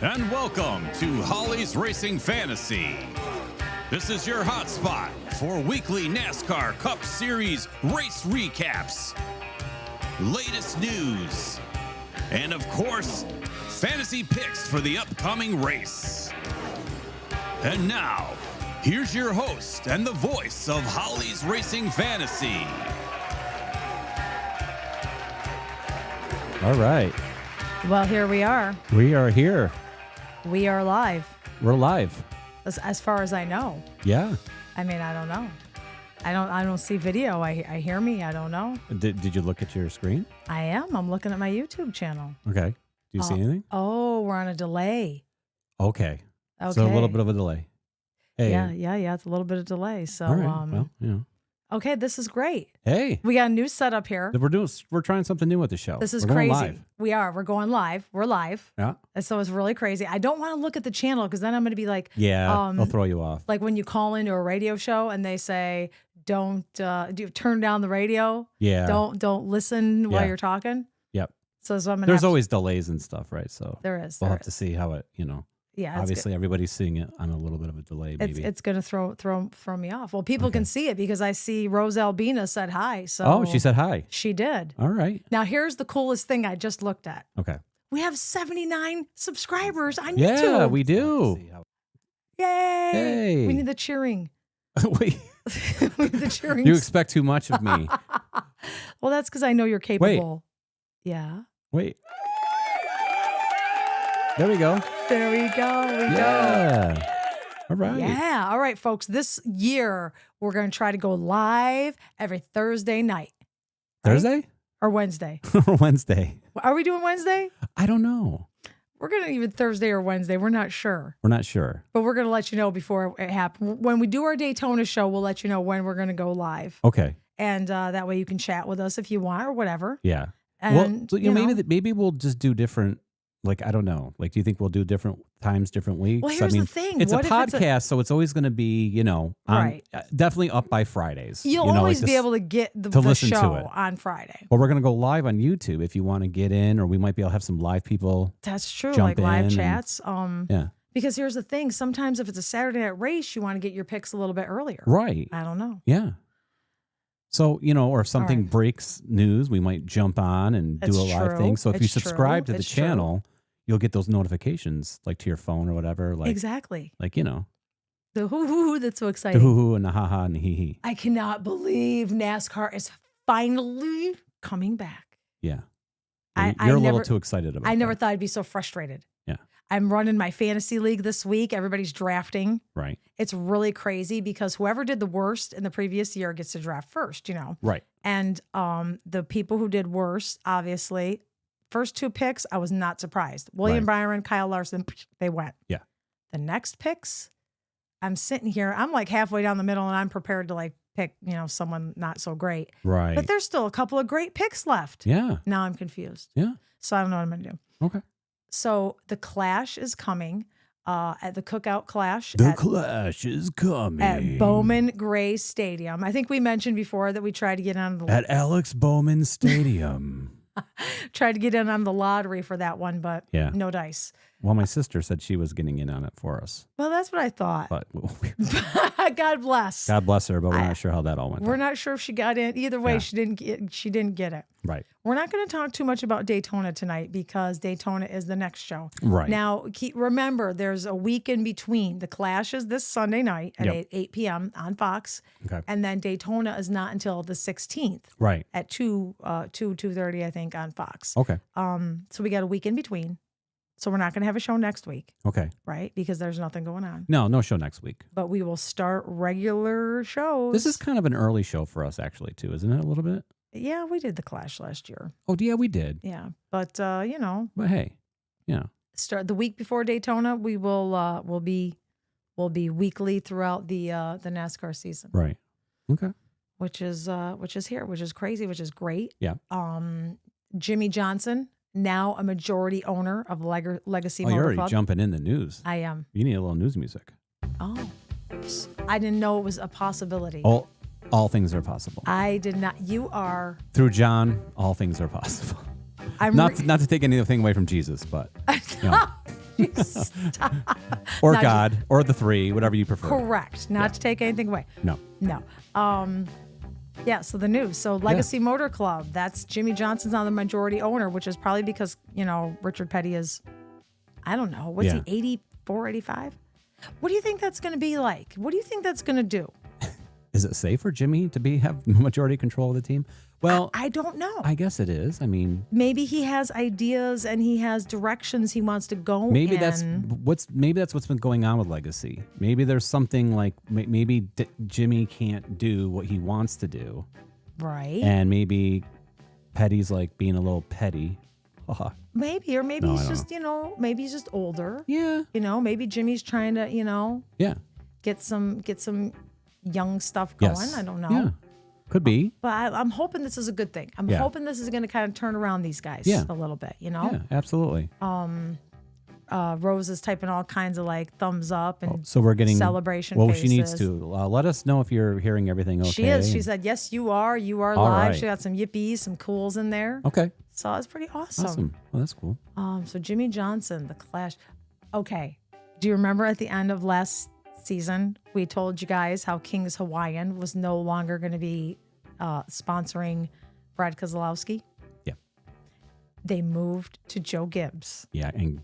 And welcome to Holly's Racing Fantasy. This is your hotspot for weekly NASCAR Cup Series race recaps, latest news, and of course, fantasy picks for the upcoming race. And now, here's your host and the voice of Holly's Racing Fantasy. All right. Well, here we are. We are here. We are live. We're live. As far as I know. Yeah. I mean, I don't know. I don't see video. I hear me. I don't know. Did you look at your screen? I am. I'm looking at my YouTube channel. Okay. Do you see anything? Oh, we're on a delay. Okay. So a little bit of a delay. Hey. Yeah. It's a little bit of delay. So, all right. Well, yeah. Okay, this is great. Hey. We got a new setup here. We're trying something new with the show. This is We're crazy. Going live. We are. We're going live. We're live. Yeah. And so it's really crazy. I don't want to look at the channel because then I'm going to be like, they'll throw you off. Like when you call into a radio show and they say, don't turn down the radio. Yeah. Don't listen while you're talking. Yep. So I'm gonna There's always delays and stuff, right? So there is. We'll have to see how it, Yeah. obviously everybody's seeing it on a little bit of a delay. Maybe It's going to throw me off. Well, people can see it because I see Rose Albina said hi. So oh, she said hi. She did. All right. Now here's the coolest thing I just looked at. Okay. We have 79 subscribers on YouTube. Yeah, we do. Yay! Hey. We need the cheering. Wait. We need the cheering. You expect too much of me. Well, that's because I know you're capable. Yeah. Wait. There we go. There we go. Yeah. All right. Yeah. All right, folks. This year, we're going to try to go live every Thursday night. Right? Thursday? Or Wednesday. Or Wednesday. Are we doing Wednesday? I don't know. We're going to even Thursday or Wednesday. We're not sure. We're not sure. But we're going to let you know before it happens. When we do our Daytona show, we'll let you know when we're going to go live. Okay. And that way you can chat with us if you want or whatever. Yeah. And, well, maybe we'll just do different. Like, I don't know. Like, do you think we'll do different times, different weeks? Well, here's the thing. It's what a podcast, so it's always going to be, right. Definitely up by Fridays. You'll always be able to get the listen show to it on Friday. But we're going to go live on YouTube if you want to get in, or we might be able to have some live people. That's true, jump like live in chats. Yeah. Because here's the thing. Sometimes if it's a Saturday night race, you want to get your picks a little bit earlier. Right. I don't know. Yeah. So, or if something right. breaks news, we might jump on and do a live thing. So if you subscribe to the channel, you'll get those notifications like to your phone or whatever. Like exactly. Like, the hoo-hoo, that's so exciting. The hoo-hoo and the ha-ha and the hee-hee. I cannot believe NASCAR is finally coming back. Yeah. You're a little too excited about it. I never thought I'd be so frustrated. Yeah. I'm running my fantasy league this week. Everybody's drafting. Right. It's really crazy because whoever did the worst in the previous year gets to draft first, Right. And the people who did worse, obviously, first two picks, I was not surprised. William Byron, Kyle Larson, they went. Yeah. The next picks, I'm sitting here. I'm like halfway down the middle, and I'm prepared to pick, someone not so great. Right. But there's still a couple of great picks left. Yeah. Now I'm confused. Yeah. So I don't know what I'm going to do. Okay. So the Clash is coming at the Cookout Clash. Clash is coming. At Bowman Gray Stadium. I think we mentioned before that we tried to get on the At Alex Bowman Stadium. tried to get in on the lottery for that one, but no dice. Well, my sister said she was getting in on it for us. Well, that's what I thought. But God bless. God bless her, but we're not sure how that all went. We're not sure if she got in. Either way, she didn't get it. Right. We're not going to talk too much about Daytona tonight because Daytona is the next show. Right. Now, remember, there's a week in between. The Clash is this Sunday night at 8 p.m. on Fox. Okay. And then Daytona is not until the 16th. Right. At 2:30, I think, on Fox. Okay. So we got a week in between. So we're not going to have a show next week. Okay. Right? Because there's nothing going on. No show next week. But we will start regular shows. This is kind of an early show for us, actually, too, isn't it? A little bit. Yeah, we did the Clash last year. Oh, yeah, we did. Yeah, but But hey, start the week before Daytona. We will be weekly throughout the NASCAR season. Right. Okay. Which is here, which is crazy, which is great. Yeah. Jimmy Johnson, now a majority owner of Legacy Oh, Motor you're already Club. jumping in the news. I am. You need a little news music. Oh, I didn't know it was a possibility. All things are possible. I did not. You are. Through John, all things are possible. I'm not to take anything away from Jesus, but Stop. Or God, or the three, whatever you prefer. Correct. Not to take anything away. No. Yeah, so the news. So Legacy Motor Club, that's Jimmy Johnson's now the majority owner, which is probably because, Richard Petty is, I don't know, what's he, 84, 85? What do you think that's going to be like? What do you think that's going to do? Is it safe for Jimmy to have majority control of the team? Well, I don't know. I guess it is. I mean, maybe he has ideas and he has directions he wants to go maybe in. that's what's been going on with Legacy. Maybe there's something like maybe Jimmy can't do what he wants to do. Right. And maybe Petty's like being a little petty. Maybe, or maybe he's just, maybe he's just older. Yeah. Maybe Jimmy's trying to, get some young stuff going. Yes. I don't know. Yeah. Could be. But I'm hoping this is a good thing. I'm hoping this is going to kind of turn around these guys a little bit, Yeah, absolutely. Rose is typing all kinds of like thumbs up and so we're getting celebration Well, faces. she needs to. Let us know if you're hearing everything okay. She is. She said, yes, you are. You are all live. right. She got some yippies, some cools in there. Okay. So it's pretty awesome. Awesome. Well, that's cool. So Jimmy Johnson, the Clash. Okay. Do you remember at the end of last season, we told you guys how King's Hawaiian was no longer going to be sponsoring Brad Keselowski? Yeah. They moved to Joe Gibbs. Yeah, and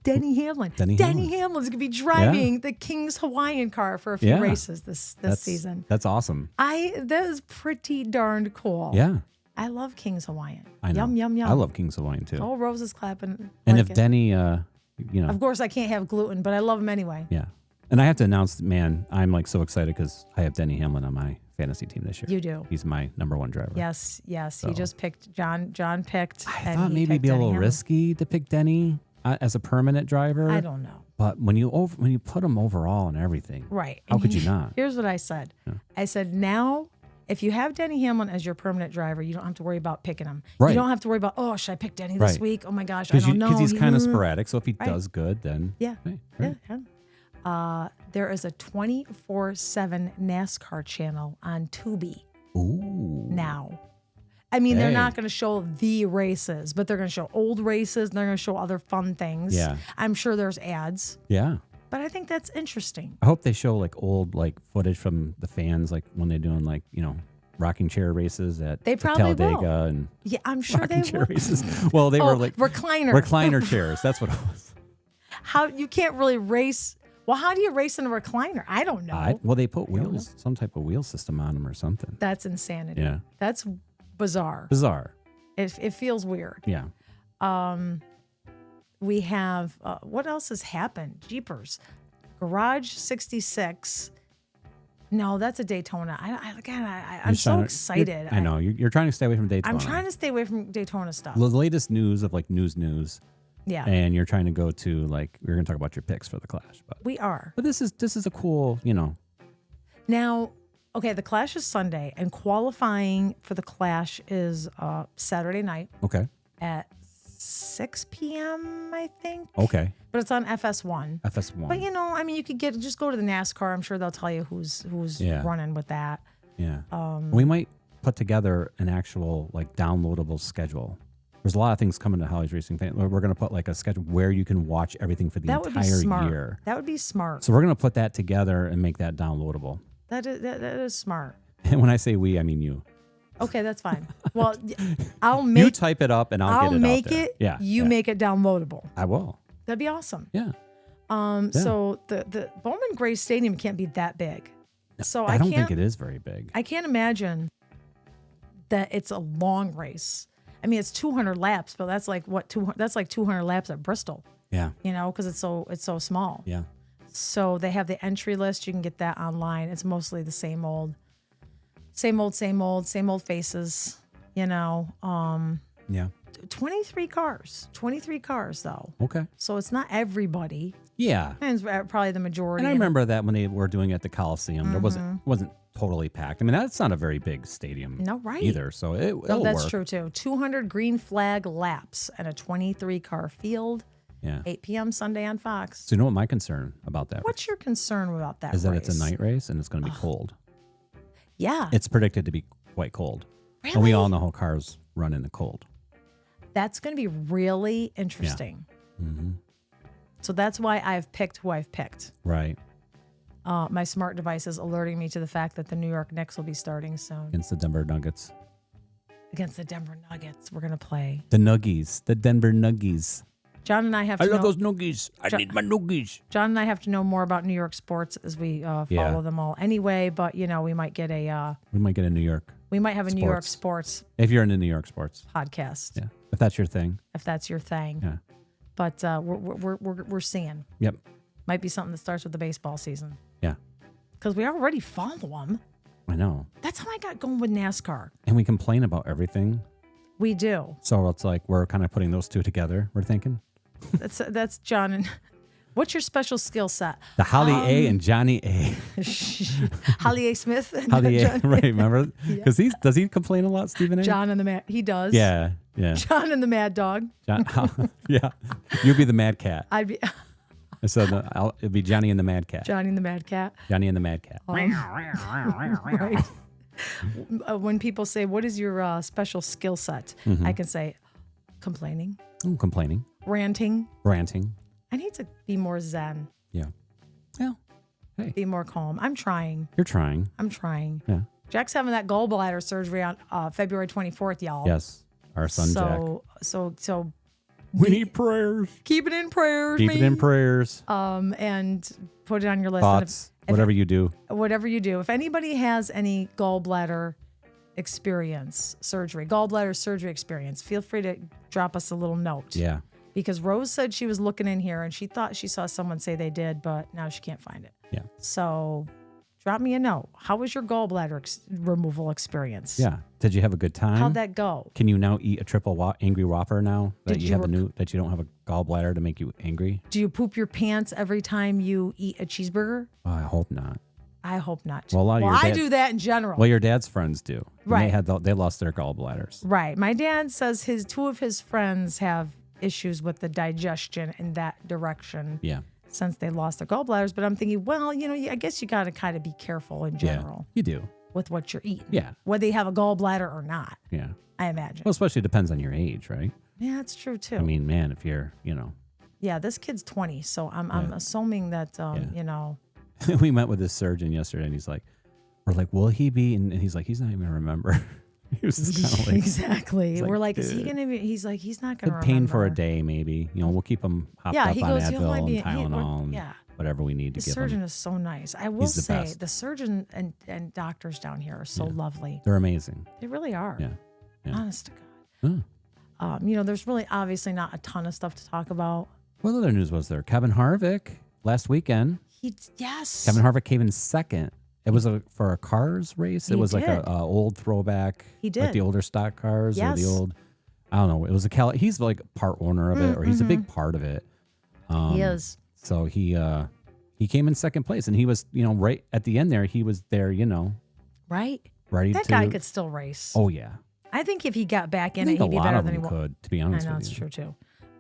Denny Hamlin. Denny Hamlin's going to be driving the King's Hawaiian car for a few races this season. That's awesome. That is pretty darned cool. Yeah. I love King's Hawaiian. I know. Yum, yum, yum. I love King's Hawaiian too. Oh, Rose is clapping. And if Denny, Of course, I can't have gluten, but I love him anyway. Yeah. And I have to announce, man, I'm like so excited because I have Denny Hamlin on my fantasy team this year. You do. He's my number one driver. Yes. So. He just picked John picked. I thought maybe it'd be a little risky to pick Denny as a permanent driver. I don't know. But when you put him overall and everything, right? How could you not? Here's what I said. Yeah. I said now, if you have Denny Hamlin as your permanent driver, you don't have to worry about picking him. Right. You don't have to worry about, should I pick Denny this week? Oh my gosh, I don't know. Because he's kind of sporadic. So if he does good, then there is a 24/7 NASCAR channel on Tubi. Ooh. Now. I mean, they're not going to show the races, but they're going to show old races and they're going to show other fun things. Yeah. I'm sure there's ads. Yeah. But I think that's interesting. I hope they show like old footage from the fans, like when they're doing rocking chair races at Talladega and I'm sure rocking they chair will. races. Well, they were like recliner chairs. That's what it was. How you can't really race. Well, how do you race in a recliner? I don't know. They put wheels, some type of wheel system on them or something. That's insanity. Yeah. That's bizarre. It feels weird. Yeah. We have, what else has happened? Jeepers. Garage 66. No, that's a Daytona. I'm so excited. I know. You're trying to stay away from Daytona. I'm trying to stay away from Daytona stuff. The latest news of news. Yeah. And you're trying to go to we're going to talk about your picks for the Clash. But we are. But this is a cool, Now, okay, the Clash is Sunday, and qualifying for the Clash is Saturday night. Okay. At 6 p.m., I think. Okay. But it's on FS1. FS1. But you could just go to the NASCAR. I'm sure they'll tell you who's running with that. Yeah. We might put together an actual downloadable schedule. There's a lot of things coming to Holly's Racing Fan. We're going to put a schedule where you can watch everything for the entire year. That would be smart. So we're going to put that together and make that downloadable. That is smart. And when I say we, I mean you. Okay, that's fine. Well, I'll make you type it up and I'll get it make out there. it. Yeah, you make it downloadable. I will. That'd be awesome. Yeah. So the Bowman Gray Stadium can't be that big. So I don't think it is very big. I can't imagine that it's a long race. I mean, it's 200 laps, but that's that's like 200 laps at Bristol. Yeah. Because it's so small. Yeah. So they have the entry list. You can get that online. It's mostly the same old faces. Yeah. 23 cars though. Okay. So it's not everybody. Yeah. And it's probably the majority. And I remember that when they were doing it at the Coliseum, there wasn't totally packed. I mean, that's not a very big stadium. No, right. Either. So it'll that's work. true too. 200 green flag laps and a 23 car field. Yeah. 8 p.m. Sunday on Fox. So you know what my concern about that What's your concern about that is that race? it's a night race and it's going to be cold. Yeah. It's predicted to be quite cold. Really? And we all know how cars run in the cold. That's going to be really interesting. Yeah. Mm-hmm. So that's why I've picked who I've picked. Right. My smart device is alerting me to the fact that the New York Knicks will be starting soon. Against the Denver Nuggets. Against the Denver Nuggets, we're going to play. The Nuggies. The Denver Nuggies. John and I have to know. I love those Nuggies. I need my Nuggies. John and I have to know more about New York sports as we follow them all anyway, but, we might get a... we might get a New York. We might have a New York sports... If you're into New York sports. Podcast. Yeah. If that's your thing. If that's your thing. Yeah. But we're seeing. Yep. Might be something that starts with the baseball season. Yeah. Because we already follow them. I know. That's how I got going with NASCAR. And we complain about everything. We do. So it's like we're kind of putting those two together, we're thinking. That's John. And what's your special skill set? The Holly A and Johnny A. Holly A. Smith. Holly A. Right, remember? Because does he complain a lot, Stephen A? John and the Mad. He does. Yeah. John and the Mad Dog. Yeah. You'll be the Mad Cat. I'd be... So it'd be Johnny and the Mad Cat. Johnny and the Mad Cat. Johnny and the Mad Cat. Right. When people say, what is your special skill set? I can say complaining. Oh, complaining. Ranting. I need to be more zen. Yeah. Well, hey. Be more calm. I'm trying. You're trying. I'm trying. Yeah. Jack's having that gallbladder surgery on February 24th, y'all. Yes. Our son, Jack. So we need prayers. Keep it in prayers. Keep it in prayers. And put it on your list. Thoughts. Whatever you do. Whatever you do. If anybody has any gallbladder surgery experience, feel free to drop us a little note. Yeah. Because Rose said she was looking in here and she thought she saw someone say they did, but now she can't find it. Yeah. So drop me a note. How was your gallbladder removal experience? Yeah. Did you have a good time? How'd that go? Can you now eat a triple Angry Whopper now that you don't have a gallbladder to make you angry? Do you poop your pants every time you eat a cheeseburger? Oh, I hope not. I hope not. Well, I do that in general. Well, your dad's friends do. Right. They lost their gallbladders. Right. My dad says two of his friends have issues with the digestion in that direction. Yeah. Since they lost their gallbladders. But I'm thinking, well, I guess you got to kind of be careful in general. Yeah, you do. With what you're eating. Yeah. Whether you have a gallbladder or not. Yeah. I imagine. Well, especially depends on your age, right? Yeah, that's true too. I mean, man, if you're, Yeah, this kid's 20, so I'm assuming that, We met with this surgeon yesterday, and we're like, will he be? And he's like, he's not even going to remember. He was just kind of like. Exactly. We're like, is he going to be? He's like, he's not going to remember. Pain for a day, maybe. We'll keep him hopped up on Advil and Tylenol and whatever we need to give him. The surgeon is so nice. I will say, the surgeon and doctors down here are so lovely. They're amazing. They really are. Yeah. Honest to God. Oh. There's really obviously not a ton of stuff to talk about. What other news was there? Kevin Harvick last weekend. Yes. Kevin Harvick came in second. It was for a cars race. It was like a old throwback. He did. Like the older stock cars or the old, I don't know. It was he's like part owner of it, or he's a big part of it. He is. So he came in second place, and he was, right at the end there, he was there, Right. Ready that guy could still race. Oh, yeah. I think if he got back in it, he'd be better than he could, to be honest with you. I know, it's true too.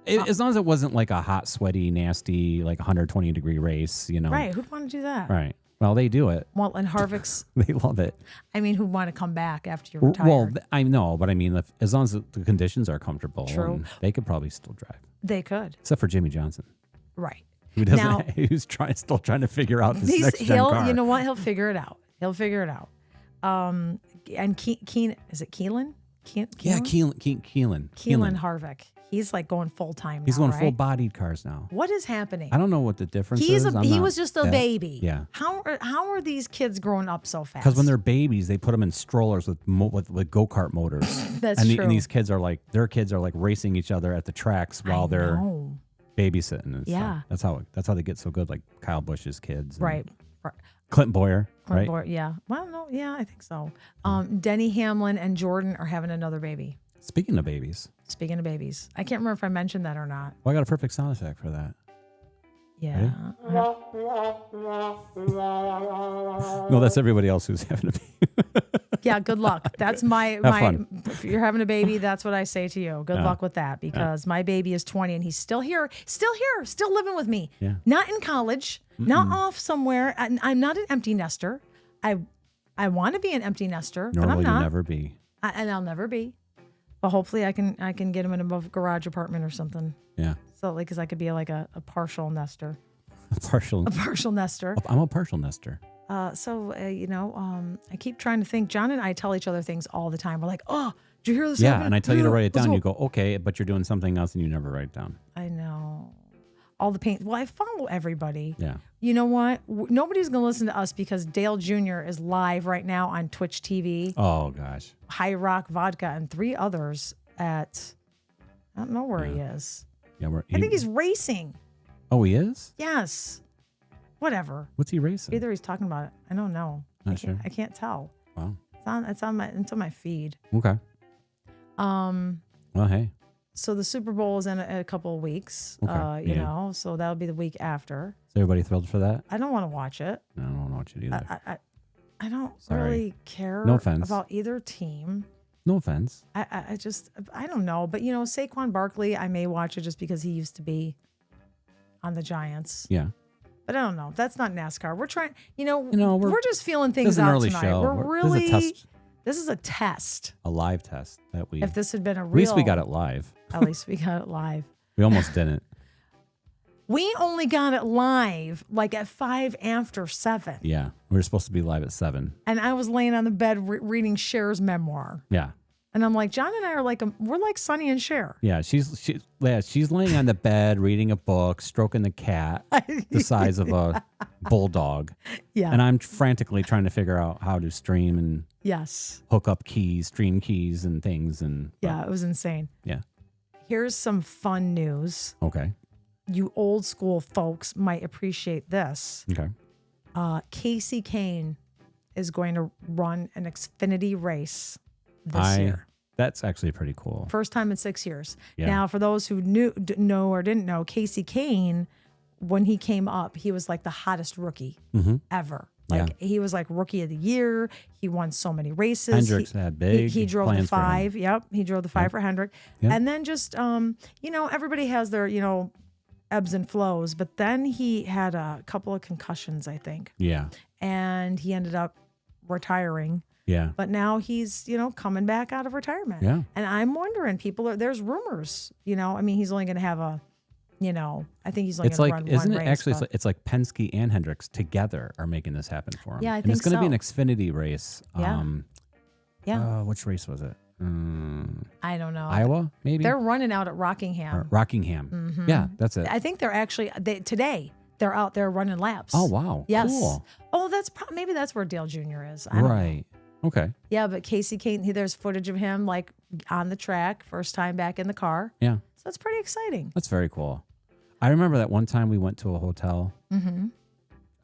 As long as it wasn't like a hot, sweaty, nasty, like 120-degree race, Right. Who'd want to do that? Right. Well, they do it. Well, and Harvick's... They love it. I mean, who'd want to come back after you're retired? Well, I know, but I mean, as long as the conditions are comfortable, true. They could probably still drive. They could. Except for Jimmy Johnson. Right. Who doesn't? Who's still trying to figure out this next-gen car. You know what? He'll figure it out. And is it Keelan? Yeah, Keelan Harvick. He's like going full time now. He's going right? full-bodied cars now. What is happening? I don't know what the difference is. He was just a baby. Yeah. How are these kids growing up so fast? Because when they're babies, they put them in strollers with go-kart motors. That's true. And these kids are like, their kids are like racing each other at the tracks while they're babysitting and stuff. That's how they get so good, like Kyle Busch's kids. Right. Clinton Boyer, right? Boyer, yeah. Well, no, yeah, I think so. Denny Hamlin and Jordan are having another baby. Speaking of babies. I can't remember if I mentioned that or not. Well, I got a perfect sound effect for that. Yeah. No, that's everybody else who's having a baby. Yeah, good luck. That's my fun. If you're having a baby, that's what I say to you. Good luck with that, because my baby is 20 and he's still here, still living with me. Yeah. Not in college, not off somewhere. I'm not an empty nester. I want to be an empty nester, but I'm not. You'll never be. And I'll never be. But hopefully I can get him in a garage apartment or something. Yeah. So like, because I could be like a partial nester. A partial nester. I'm a partial nester. I keep trying to think. John and I tell each other things all the time. We're like, oh, did you hear this? Yeah, and I tell you to write it down. You go, okay, but you're doing something else and you never write it down. I know. All the pain. Well, I follow everybody. Yeah. You know what? Nobody's going to listen to us because Dale Jr. is live right now on Twitch TV. Oh, gosh. High Rock Vodka and 3 others at, I don't know where he is. Yeah, I think he's racing. Oh, he is? Yes. Whatever. What's he racing? Either he's talking about it. I don't know. Not sure. I can't tell. Wow. It's on my feed. Okay. Well, hey. So the Super Bowl is in a couple of weeks. Okay. So that'll be the week after. Is everybody thrilled for that? I don't want to watch it. No, I don't want to watch it either. I don't Sorry. really care No offense. about either team. No offense. I don't know. But, Saquon Barkley, I may watch it just because he used to be on the Giants. Yeah. But I don't know. That's not NASCAR. We're trying, we're just feeling things an out early tonight. show. We're really, this is a test. A live test that we. If this had been a real. At least we got it live. At least we got it live. We almost didn't. We only got it live like at 5:07. Yeah. We were supposed to be live at 7. And I was laying on the bed reading Cher's memoir. Yeah. And I'm like, John and I are we're like Sonny and Cher. Yeah, she's laying on the bed reading a book, stroking the cat the size of a bulldog. Yeah. And I'm frantically trying to figure out how to stream and hook up keys, stream keys and things. And it was insane. Yeah. Here's some fun news. Okay. You old school folks might appreciate this. Okay. Casey Kane is going to run an Xfinity race this year. That's actually pretty cool. First time in 6 years. Yeah. Now, for those who know or didn't know, Casey Kane, when he came up, he was like the hottest rookie ever. Like he was like rookie of the year. He won so many races. Hendricks had big. He drove the 5. Yep. He drove the 5 for Hendrick. Yep. And then just, everybody has their, ebbs and flows. But then he had a couple of concussions, I think. Yeah. And he ended up retiring. Yeah. But now he's, coming back out of retirement. Yeah. And I'm wondering, there's rumors, he's only going to have a, I think he's only going to run one race. Isn't it actually, it's like Penske and Hendricks together are making this happen for him. Yeah, I and think it's going to be an Xfinity race. Yeah. Which race was it? I don't know. Iowa, maybe? They're running out at Rockingham. Rockingham. Mm-hmm. Yeah, that's it. I think they're actually, today, they're out there running laps. Oh, wow. Yes. Cool. Oh, maybe that's where Dale Jr. is. Right. Okay. Yeah, but Casey Kane, there's footage of him like on the track, first time back in the car. Yeah. So that's pretty exciting. That's very cool. I remember that one time we went to a hotel. Mm-hmm.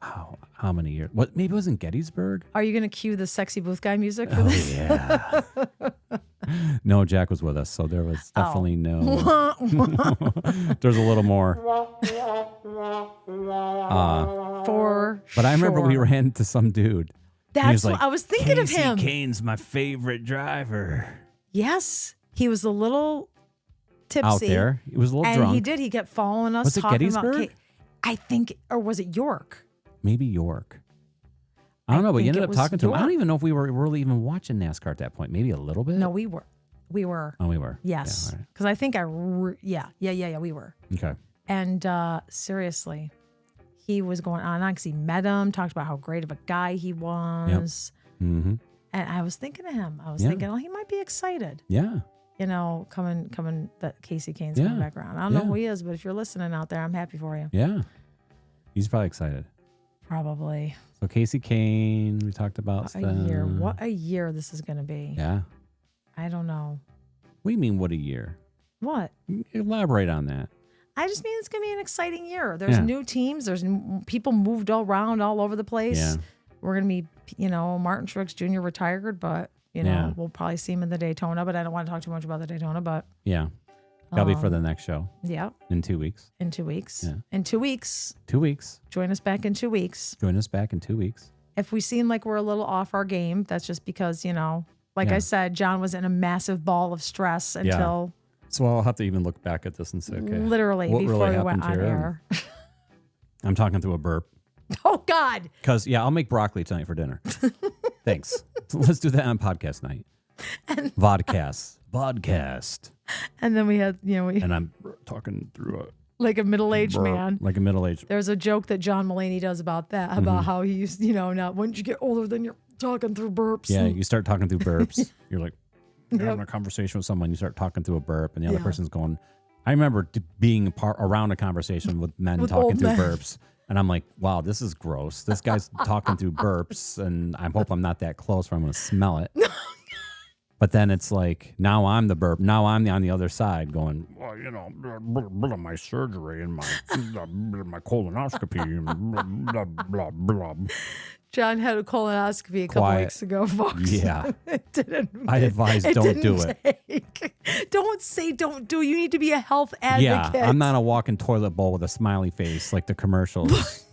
Oh, how many years? What? Maybe it was in Gettysburg? Are you going to cue the sexy booth guy music for this? Yeah. No, Jack was with us, so there was definitely no. There's a little more. But I remember we ran into some dude. That's what I was thinking of him. Casey Kane's my favorite driver. Yes. He was a little tipsy. Out there. He was a little drunk. He kept following us. Was it talking Gettysburg? About I think, or was it York? Maybe York. I don't know, but you ended up talking to him. York. I don't even know if we were really even watching NASCAR at that point. Maybe a little bit. No, we were. We were. Oh, we were. Yes. Yeah, because I think we were. Okay. And seriously, he was going on because he met him, talked about how great of a guy he was. Yep. Mm-hmm. And I was thinking of him. I was thinking, he might be excited. Yeah. Coming that Casey Kane's coming back around. I don't know who he is, but if you're listening out there, I'm happy for you. Yeah. He's probably excited. Probably. So Casey Kane, we talked about a year. What a year this is going to be. Yeah. I don't know. What do you mean, what a year? What? Elaborate on that. I just mean it's going to be an exciting year. There's new teams. There's people moved around all over the place. Yeah. We're going to be, Martin Truex Jr. retired, but, we'll probably see him in the Daytona, but I don't want to talk too much about the Daytona, but. Yeah. That'll be for the next show. Yeah. In 2 weeks. In 2 weeks. Yeah. In 2 weeks. 2 weeks. Join us back in 2 weeks. Join us back in 2 weeks. If we seem like we're a little off our game, that's just because, I said, John was in a massive ball of stress until. So I'll have to even look back at this and say, okay. Literally, before we went on air. I'm talking through a burp. Oh, God. Because, I'll make broccoli tonight for dinner. Thanks. Let's do that on podcast night. Vodcast. podcast. And then we had, and I'm talking through like a middle-aged man. Like a middle-aged. There's a joke that John Mulaney does about that, about how he's, now once you get older, then you're talking through burps. Yeah, you start talking through burps. You're like, you're having a conversation with someone, you start talking through a burp, and the other person's going. I remember being around a conversation with men talking through burps, and I'm like, wow, this is gross. This guy's talking through burps, and I hope I'm not that close where I'm going to smell it. But then it's like, now I'm the burp. Now I'm on the other side going, well, my surgery and my colonoscopy and blah, blah, blah. John had a colonoscopy a couple weeks ago, folks. Yeah. I advise don't do it. Don't do. You need to be a health advocate. Yeah, I'm not a walking toilet bowl with a smiley face like the commercials,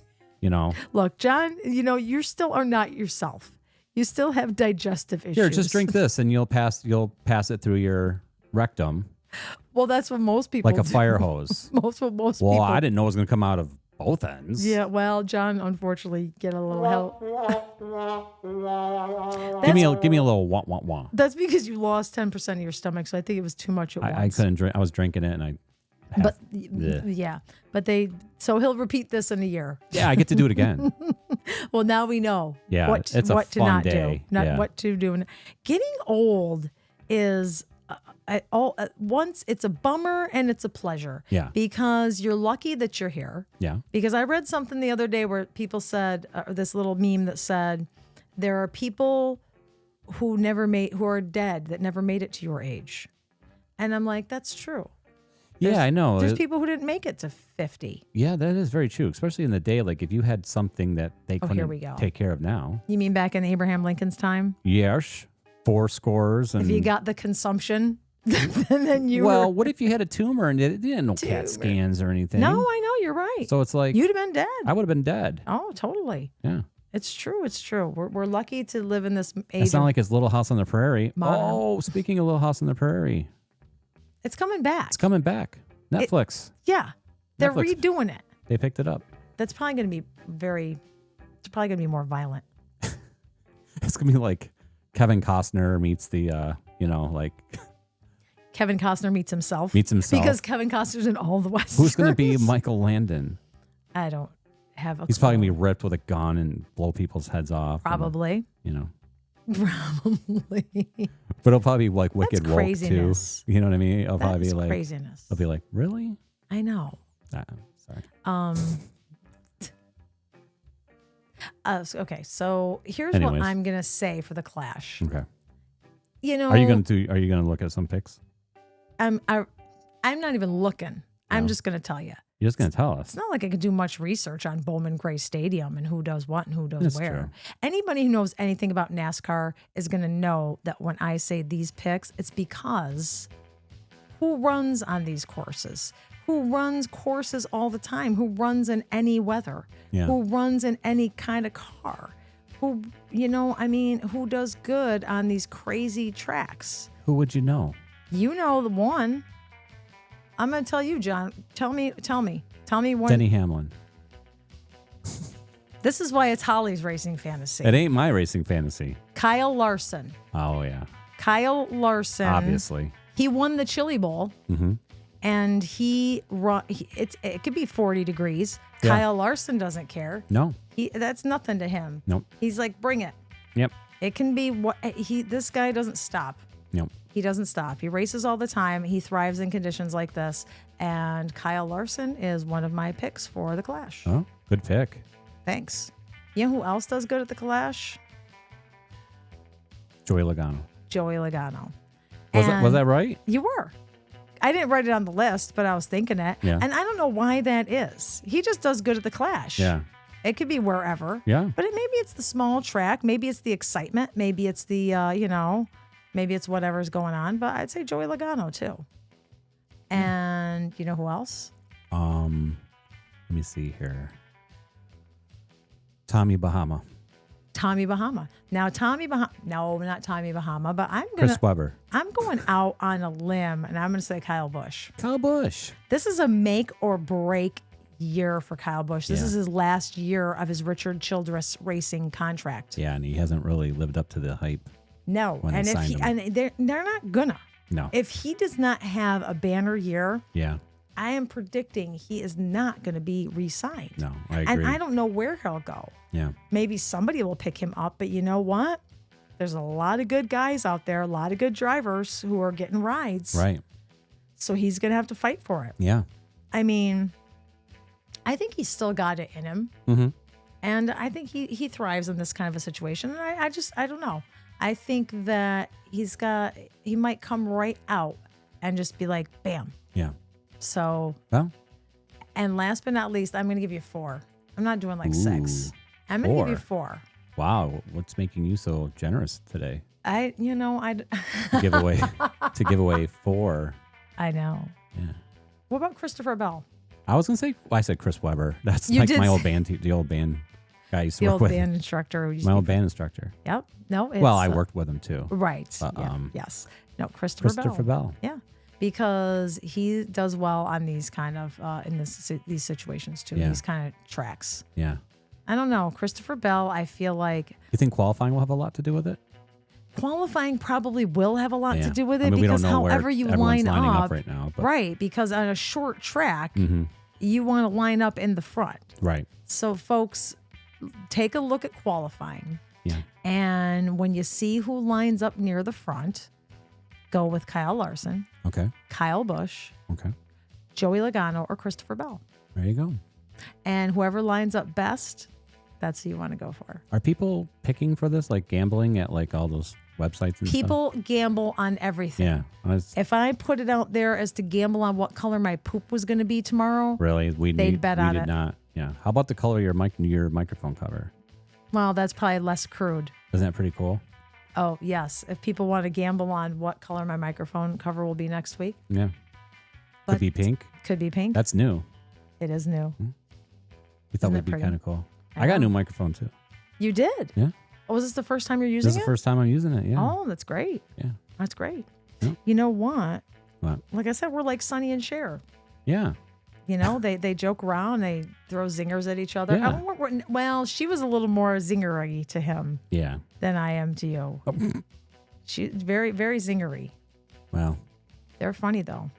Look, John, you still are not yourself. You still have digestive issues. Here, just drink this and you'll pass it through your rectum. Well, that's what most people like a do. fire hose. Most people. Well, I didn't know it was going to come out of both ends. Yeah, well, John, unfortunately, get a little help. Give me a little wah wah wah. That's because you lost 10% of your stomach, so I think it was too much at once. I couldn't drink. I was drinking it, and so he'll repeat this in a year. Yeah, I get to do it again. Well, now we know. Yeah, what it's a what to fun not day. do, not what to do. Getting old is. Once it's a bummer and it's a pleasure. Yeah. Because you're lucky that you're here. Yeah. Because I read something the other day where people said, this little meme that said, there are people who are dead that never made it to your age. And I'm like, that's true. I know. There's people who didn't make it to 50. Yeah, that is very true. Especially in the day, like if you had something that they couldn't take care of now. You mean back in Abraham Lincoln's time? Yes. 4 scores. And if you got the consumption. Then what if you had a tumor and it didn't know CAT scans or anything? No, I know, you're right. So it's like you'd have been dead. I would have been dead. Oh, totally. Yeah. It's true. We're lucky to live in this age. It's not like it's Little House on the Prairie. Modern. Oh, speaking of Little House on the Prairie. It's coming back. It's coming back. Netflix. They're redoing it. They picked it up. That's probably going to be it's probably going to be more violent. It's going to be like Kevin Costner meets the, Kevin Costner meets himself. Because Kevin Costner's in all the Westerns. Who's going to be Michael Landon? I don't have a He's clue. probably going to be ripped with a gun and blow people's heads off. Probably. Probably. But it'll probably be like Wicked Woke too. You know what I mean? It'll probably be like craziness. It'll be like, really? I know. Sorry. Okay, so here's what I'm gonna say for the Clash. Okay. Are you gonna look at some picks? I'm not even looking. No. I'm just gonna tell you. You're just gonna tell us. It's not like I could do much research on Bowman Gray Stadium and who does what and who does where. True. Anybody who knows anything about NASCAR is gonna know that when I say these picks, it's because who runs on these courses? Who runs courses all the time? Who runs in any weather? Yeah. Who runs in any kind of car? Who who does good on these crazy tracks? Who would you know? You know the one. I'm going to tell you, John. Tell me one. Denny Hamlin. This is why it's Holly's racing fantasy. It ain't my racing fantasy. Kyle Larson. Oh, yeah. Kyle Larson. Obviously. He won the Chili Bowl. Mm-hmm. And it could be 40 degrees. Yeah. Kyle Larson doesn't care. No. That's nothing to him. Nope. He's like, bring it. Yep. It can be this guy doesn't stop. Nope. He doesn't stop. He races all the time. He thrives in conditions like this. And Kyle Larson is one of my picks for the Clash. Oh, good pick. Thanks. You know who else does good at the Clash? Joey Logano. Was that right? You were. I didn't write it on the list, but I was thinking it. Yeah. And I don't know why that is. He just does good at the Clash. Yeah. It could be wherever. Yeah. But maybe it's the small track. Maybe it's the excitement. Maybe it's the, maybe it's whatever's going on. But I'd say Joey Logano, too. And you know who else? Let me see here. Tommy Bahama. Now, no, not Tommy Bahama, but Chris Webber. I'm going out on a limb, and I'm going to say Kyle Busch. Kyle Busch. This is a make or break year for Kyle Busch. This is his last year of his Richard Childress racing contract. Yeah, and he hasn't really lived up to the hype. No, and they're not gonna. No. If he does not have a banner year, Yeah. I am predicting he is not going to be re-signed. No, I agree. And I don't know where he'll go. Yeah. Maybe somebody will pick him up, but you know what? There's a lot of good guys out there, a lot of good drivers who are getting rides. Right. So he's going to have to fight for it. Yeah. I mean, I think he's still got it in him. Mm-hmm. And I think he thrives in this kind of a situation. And I don't know. I think that he might come right out and just be like, bam. Yeah. So, Well, and last but not least, I'm going to give you 4. I'm not doing like 6. I'm going to give you 4. wow. What's making you so generous today? I To give away 4. I know. Yeah. What about Christopher Bell? I was gonna say. Well, I said Chris Webber. That's You like did my say- old band. The old band guy I used to The work old with. band instructor. Who used My to old be- band instructor. Yep. No. It's, Well, I worked with him too. Right. But, Yeah. Yes. No, Christopher Bell. Bell. Yeah. Because he does well on these kind of these situations too. Yeah. These kind of tracks. Yeah. I don't know. Christopher Bell, I feel like You think qualifying will have a lot to do with it? qualifying probably will have a lot Yeah. to do with it I mean, we because don't know where however you everyone's line lining up, up right now, but- right? Because on a short track, Mm-hmm. you want to line up in the front. Right. So, folks, take a look at qualifying. Yeah. And when you see who lines up near the front, go with Kyle Larson, Okay. Kyle Busch, Okay. Joey Logano, or Christopher Bell. There you go. And whoever lines up best, that's who you want to go for. Are people picking for this, like gambling at like all those websites and People gamble on everything. stuff? Yeah. If I put it out there as to gamble on what color my poop was going to be tomorrow, Really? They'd bet we on did it. not. Yeah. How about the color of your microphone cover? well, that's probably less crude. Isn't that pretty cool? Oh, yes. If people want to gamble on what color my microphone cover will be next week, Yeah. But- Could be pink. could be pink. That's new. It is new. We thought Isn't would it be pretty? kind of cool. I I got a know. new microphone too. You did? Yeah. Oh, was this the first time you're This using is the it? first time I'm using it. Yeah. Oh, that's great. Yeah. That's great. Yeah. You know what? What? Like I said, we're like Sonny and Cher. Yeah. You know, they joke around, they throw zingers at each other. Yeah. Well, she was a little more zingery to him Yeah. than I am to you. She's very, very zingery. Well. They're funny though.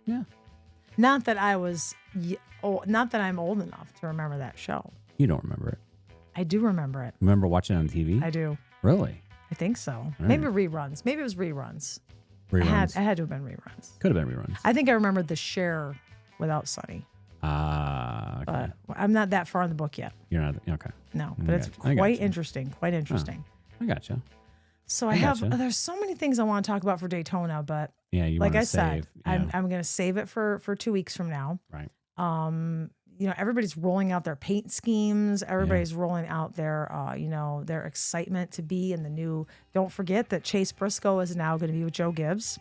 Yeah. Not that not that I'm old enough to remember that show. You don't remember it. I do remember it. Remember watching it on TV? I do. Really? I think so. Right. Maybe reruns. Maybe it was reruns. Reruns. It had to have been reruns. Could have been reruns. I think I remembered the Cher without Sonny, Okay. but I'm not that far in the book yet. You're not okay. No, I but it's gotcha. I quite gotcha. interesting. Quite interesting. I gotcha. So I gotcha. there's so many things I want to talk about for Daytona, but Yeah, you like want I to said, save. Yeah. I'm going to save it for 2 weeks from now. Right. Everybody's rolling out their paint schemes. Everybody's rolling out their, their excitement to be in the new. Don't forget that Chase Briscoe is now going to be with Joe Gibbs.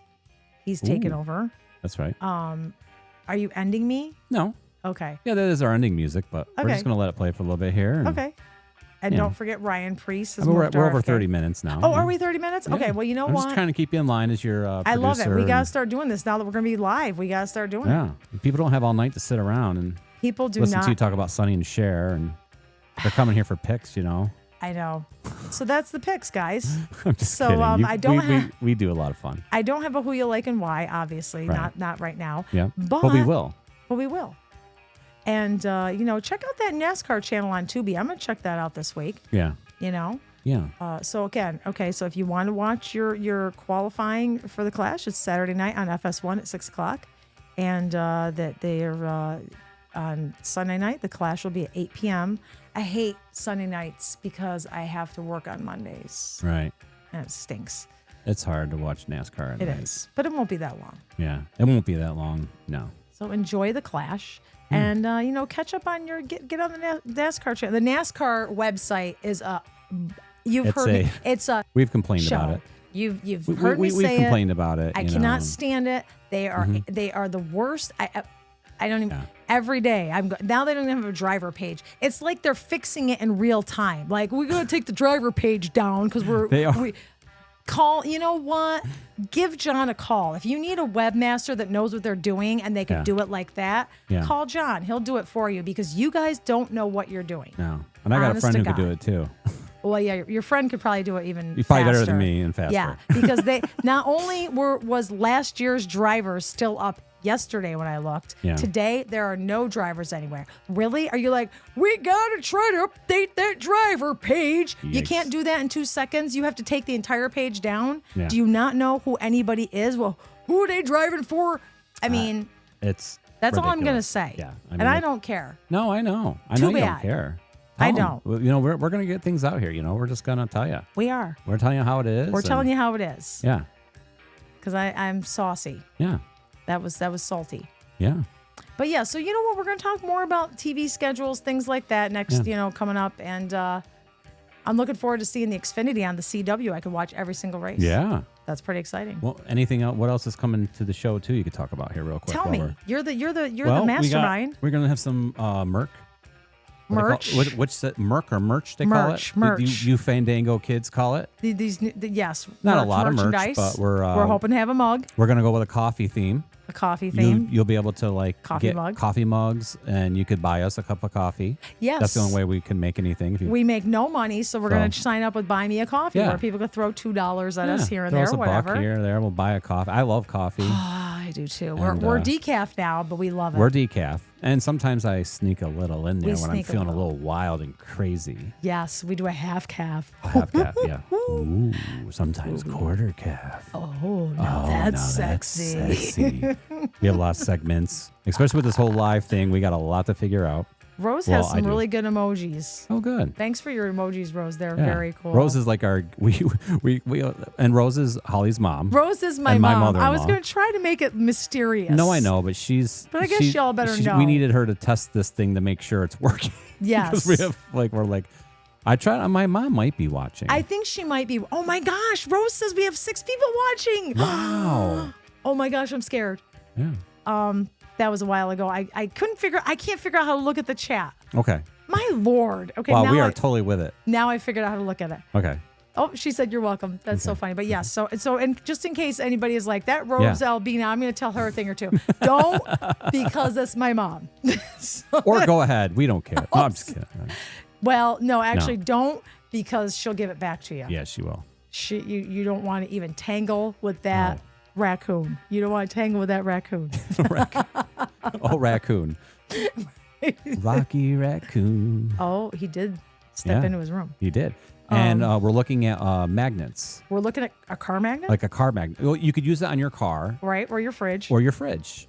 He's taken Ooh. over. That's right. Are you ending me? No. Okay. Yeah, that is our ending music, but we're Okay. just going to let it play for a little bit here. And, Okay. And Yeah. don't forget Ryan Priest. I Is mean, we're moved to over RFK. 30 minutes now. Oh, are we 30 minutes? Yeah. Okay. Well, you know I'm what? just trying to keep you in line as your I love it. producer We got to and- start doing this now that we're going to be live. We got to start doing it. Yeah. People don't have all night to sit around and People do listen not. to you talk about Sonny and Cher, and they're coming here for picks, you know. I know. So that's the picks, guys. I'm just So, kidding. I don't have- we do a lot of fun. I don't have a who you like and why, obviously, Right. not right now. Yeah. But we will. But we will. And check out that NASCAR channel on Tubi. I'm gonna check that out this week. Yeah. So if you want to watch your qualifying for the Clash, it's Saturday night on FS1 at 6:00, and that they are on Sunday night. The Clash will be at 8 p.m. I hate Sunday nights because I have to work on Mondays, Right. and it stinks. It's hard to watch NASCAR at It night. is, but it won't be that long. Yeah. It won't be that long. No. So enjoy the Clash, and catch up on your get on the NASCAR channel. The NASCAR website is it's a We've complained show. about it. You've heard me We've say complained it. about it. I you cannot know. stand it. They are the worst. I don't even. Yeah. Every day now they don't even have a driver page. It's like they're fixing it in real time. Like we're gonna take the driver page down because They are. we call. You know what? Give John a call if you need a webmaster that knows what they're doing and they can Yeah. do it like that. Yeah. Call John. He'll do it for you because you guys don't know what you're doing. No. And I got a Honest friend to who could do God. it too. Well, yeah, your friend could probably do it even You're probably faster. better than me and faster. Yeah, because they not only was last year's drivers still up yesterday when I looked. Yeah. Today, there are no drivers anywhere. Really? Are you like, we got to try to update that driver page? You Yikes. can't do that in 2 seconds. You have to take the entire page down. Yeah. Do you not know who anybody is? Well, who are they driving for? I mean, That's all I'm going to ridiculous. say. Yeah. And I don't care. No, I know. I Too know you bad. don't care. I Tell 'em. don't. Well, you know, we're going to get things out here. You know, we're just going to tell you. We are. We're telling you how it is. We're telling you how it is. Yeah. Because I'm saucy. Yeah. That was salty. Yeah. But yeah, so you know what? We're going to talk more about TV schedules, things like that next, coming up. And I'm looking forward to seeing the Xfinity on the CW. I could watch every single race. Yeah. That's pretty exciting. Well, anything else? What else is coming to the show too? You could talk about here real quick. Tell me, you're the Well, mastermind. We're gonna have some merch. Merch. What's that? Merc or merch? They call it. Merch. You Fandango kids call it. Yes. Not a lot of merch, merchandise. but we're hoping to have a mug, We're gonna go with a coffee theme. a coffee theme. You'll be able to Coffee get mug. coffee mugs, and you could buy us a cup of coffee. Yes. That's the only way we can make anything. If you, We make no money, so we're going to sign up with Buy Me a Coffee, Yeah. where people can throw $2 at us here and throw there, us a whatever. buck here or there. We'll buy a coffee. I love coffee. I do too. We're And, decaf now, but we love it. We're decaf, and sometimes I sneak a little in there We when I'm sneak a feeling a little. little wild and crazy. Yes, we do a half calf. Half calf, yeah. Ooh, sometimes quarter calf. Oh, now that's sexy. That's sexy. We have a lot of segments, especially with this whole live thing. We got a lot to figure out. Rose Well, has I some do. really good emojis. Oh, good. Thanks for your emojis, Rose. They're Yeah. very cool. Rose is like our we and Rose is Holly's mom. Rose is my and my mom. I mother-in-law. was going to try to make it mysterious. No, I know, but she's. But I guess y'all better know. We needed her to test this thing to make sure it's working. Yes. Because we're like, I tried. My mom might be watching. I think she might be. Oh my gosh. Rose says we have 6 people watching. Wow. Oh my gosh. I'm scared. Yeah. That was a while ago. I can't figure out how to look at the chat. Okay. My Lord. Okay. Wow, now we are totally with it. now I figured out how to look at it. Okay. Oh, she said you're welcome. That's so funny. But yes, so and just in case anybody is like that Rose Albina, I'm going to tell her a thing or two. Don't, because that's my mom. So- Or go ahead. We don't care. No, I'm just kidding. well, no, actually don't, because she'll give it back to you. Yeah, she will. You don't want to even tangle with that raccoon. You don't want to tangle with that raccoon. Oh, raccoon. Rocky raccoon. Oh, he did step Yeah. into his room. He did. And we're looking at magnets, We're looking at a car magnet, like a car magnet. Well, you could use it on your car right, or your fridge, or your fridge.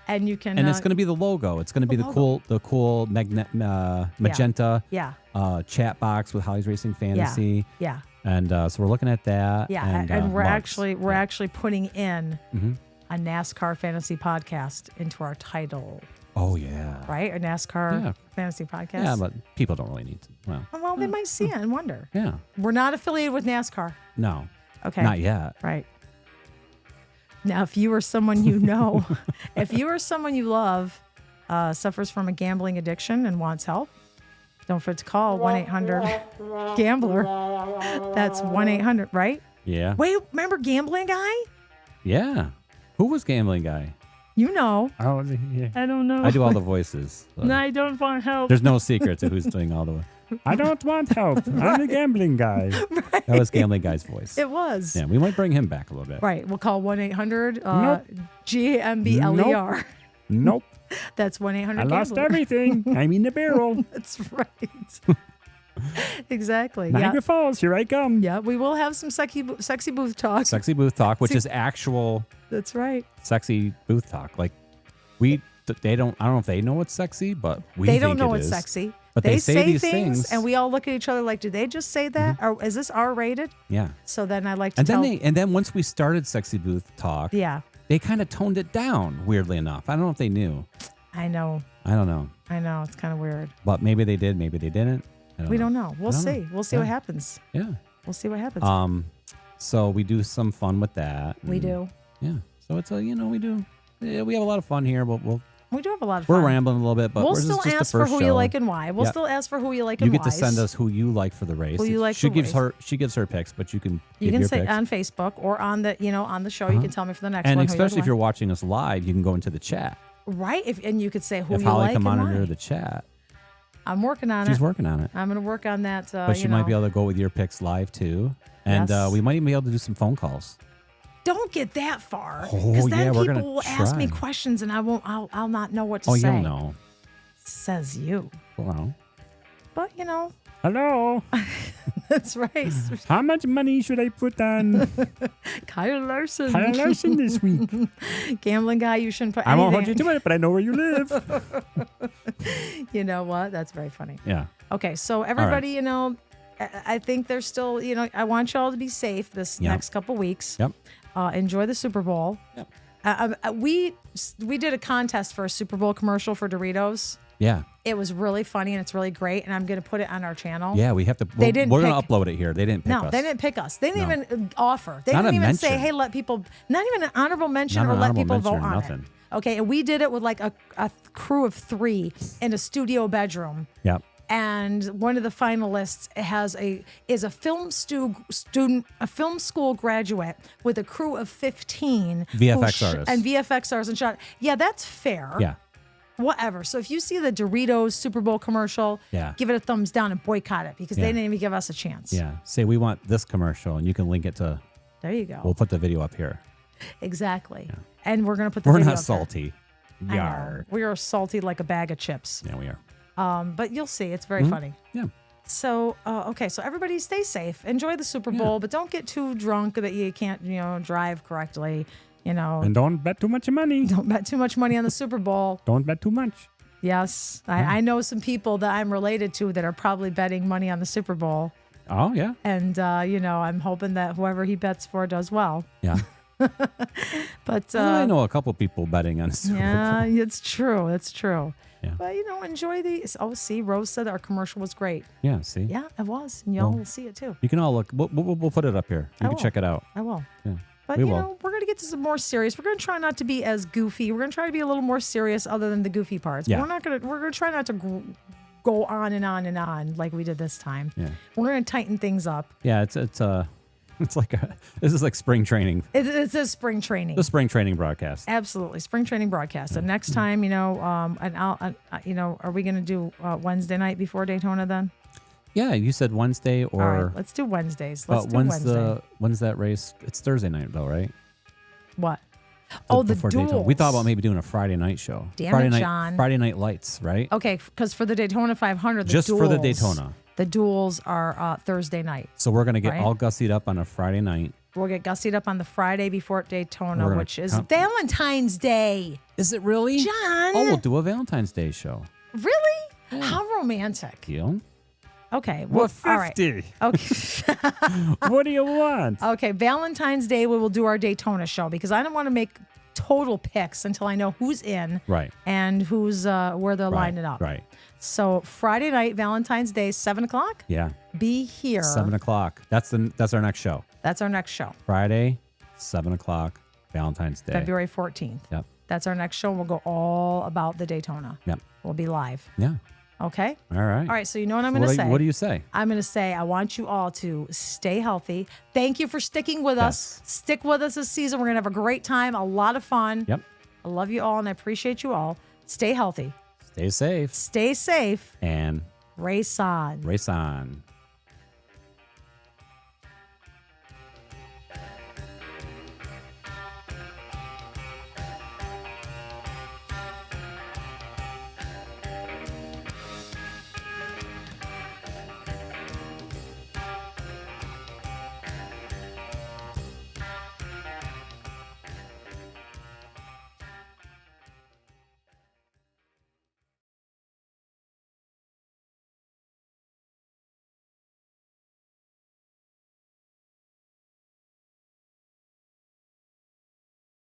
and you can. And it's going to be the logo. It's going to be the cool magenta Yeah. chat box with Holly's Racing Fantasy. Yeah. And so we're looking at that. Yeah, and we're actually putting in a NASCAR fantasy podcast into our title, Oh yeah. right? A NASCAR Yeah. fantasy podcast. Yeah, but people don't really need to. Well, they might see it and wonder. Yeah. We're not affiliated with NASCAR. No. Okay. Not yet. Right. Now, if you or someone you know, if you or someone you love suffers from a gambling addiction and wants help, don't forget to call 1-800-GAMBLER. That's 1-800, right? Yeah. Wait, remember Gambling Guy? Yeah. Who was Gambling Guy? You know. Oh, yeah. I don't know. I do all the voices. So No, I don't want help. there's no secret to who's doing all the. I don't want help. I'm a gambling guy. That was Gambling Guy's voice. It was. Yeah, we might bring him back a little bit. Right. We'll call 1-800 Nope. GAMBLER. Nope. That's 1-800 I lost Gambler. everything. I'm in the barrel. That's right. Exactly. Niagara Yeah. Falls, here I come. Yeah. We will have some sexy booth talk. Sexy booth talk, which is actual That's right. sexy booth talk. Like they don't. I don't know if they know what's sexy, but we. They don't think know it what's is. sexy. But they say these things, things. and we all look at each other like, did they just say that? Or is this R-rated? Yeah. So then I like to And tell. then once we started sexy booth talk, Yeah. they kind of toned it down. Weirdly enough, I don't know if they knew. I know. I don't know, It's kind of weird. but maybe they did, maybe they didn't. We don't know. We'll I don't see. know. We'll see Yeah. what happens. Yeah. We'll see what happens. So we do some fun with that. We do. Yeah. So it's we do. Yeah, we have a lot of fun here, but We do have a lot of fun. we're rambling a little bit, but We'll we're still just ask the for first who show. you like and why. We'll Yeah. still ask for who you like You and get why. to send us who you like for the race. Who you like she for gives race. she gives her picks, but you can You give can your say picks. on Facebook or on the on the show. You can tell me for the next And one. especially if you're watching us live, you can go into the chat. right, and you could say who If you Holly like can and monitor why. the chat. I'm working on She's it. working on it. I'm going to work on that. But she might be able to go with your picks live too. And Yes. we might even be able to do some phone calls. Don't get that far. Oh, Because then yeah, we're gonna people will ask me try. questions and I'll not know what to Oh, say. you'll know. Says you. Well, But, hello. that's right. How much money should I put on Kyle Larson. Kyle Larson this week? Gambling guy, you shouldn't put I anything. won't hold you to it, but I know where you live. You know what? That's very funny. Yeah. Okay, so everybody, I think there's still, I want y'all to be safe this Yep. next couple weeks. Yep. Enjoy the Super Bowl. Yep. We did a contest for a Super Bowl commercial for Doritos. Yeah. It was really funny and it's really great, and I'm going to put it on our channel. Yeah, we have to. They didn't We're going to pick- upload it here. They didn't pick us. No, they didn't pick us. They didn't No. even offer. They Not didn't a even say, mention. hey, let people, not even an honorable mention Not or an let honorable people vote mention or on nothing. it. Okay, and we did it with like a crew of 3 in a studio bedroom. Yep. And one of the finalists is a film student, a film school graduate with a crew of 15 VFX artists. and VFX artists and shot. Yeah, that's fair. Yeah. Whatever. So if you see the Doritos Super Bowl commercial, Yeah. give it a thumbs down and boycott it because Yeah. they didn't even give us a chance. Yeah. Say we want this commercial, and you can link it to. There you go. We'll put the video up here. Exactly. And we're gonna put the We're video not up there. salty. I know. Yar. We are salty like a bag of chips. Yeah, we are. But you'll see, it's very funny. Yeah. So, okay, so everybody stay safe. Enjoy the Super Bowl, but don't get too drunk that you can't, drive correctly. And don't bet too much money. Don't bet too much money on the Super Bowl. Don't bet too much. Yes, I know some people that I'm related to that are probably betting money on the Super Bowl. Oh, yeah. And, I'm hoping that whoever he bets for does well. Yeah. But I know a couple people betting on Super yeah, Bowl. it's true. It's true. Yeah. But, enjoy these. Oh, see, Rose said our commercial was great. Yeah, see? Yeah, it was. And y'all will see it too. You can all look. We'll put it up here. You I can will. check it out. I will. Yeah. But, We will. we're going to get to some more serious. We're going to try not to be as goofy. We're going to try to be a little more serious other than the goofy parts. Yeah. We're going to try not to go on and on and on like we did this time. Yeah. We're going to tighten things up. Yeah, it's like this is like spring training. It's a spring training. The spring training broadcast. Absolutely. Spring training broadcast. And next time, are we going to do Wednesday night before Daytona then? Yeah, you said Wednesday or. All right, let's do Wednesdays. Let's do Wednesday. When's that race? It's Thursday night though, right? What? Oh, the Before duels. Daytona. We thought about maybe doing a Friday night show. Damn Friday it, night, John. Friday night lights, right? Okay, because for the Daytona 500, Just for the Daytona. The duels are Thursday night. So we're gonna get Right. all gussied up on a Friday night. We'll get gussied up on the Friday before Daytona, We're gonna which is count- Valentine's Day. Is it really? John. Oh, we'll do a Valentine's Day show. Really? How romantic. Deal? Okay. Well, all right. Okay. What do you want? Okay. Valentine's Day, we will do our Daytona show because I don't want to make total picks until I know who's in Right. and who's where they're lining up. Right. So Friday night, Valentine's Day, 7:00. Yeah. Be here. 7:00. That's our next show. That's our next show. Friday, 7:00, Valentine's Day. February 14th. Yep. That's our next show. We'll go all about the Daytona. Yep. We'll be live. Yeah. Okay? All right. All right. So you know what I'm So going to say? What do you say? I'm going to say I want you all to stay healthy. Thank you for sticking with us. Yes. Stick with us this season. We're going to have a great time, a lot of fun. Yep. I love you all and I appreciate you all. Stay healthy. Stay safe Stay safe. and Race on. race on.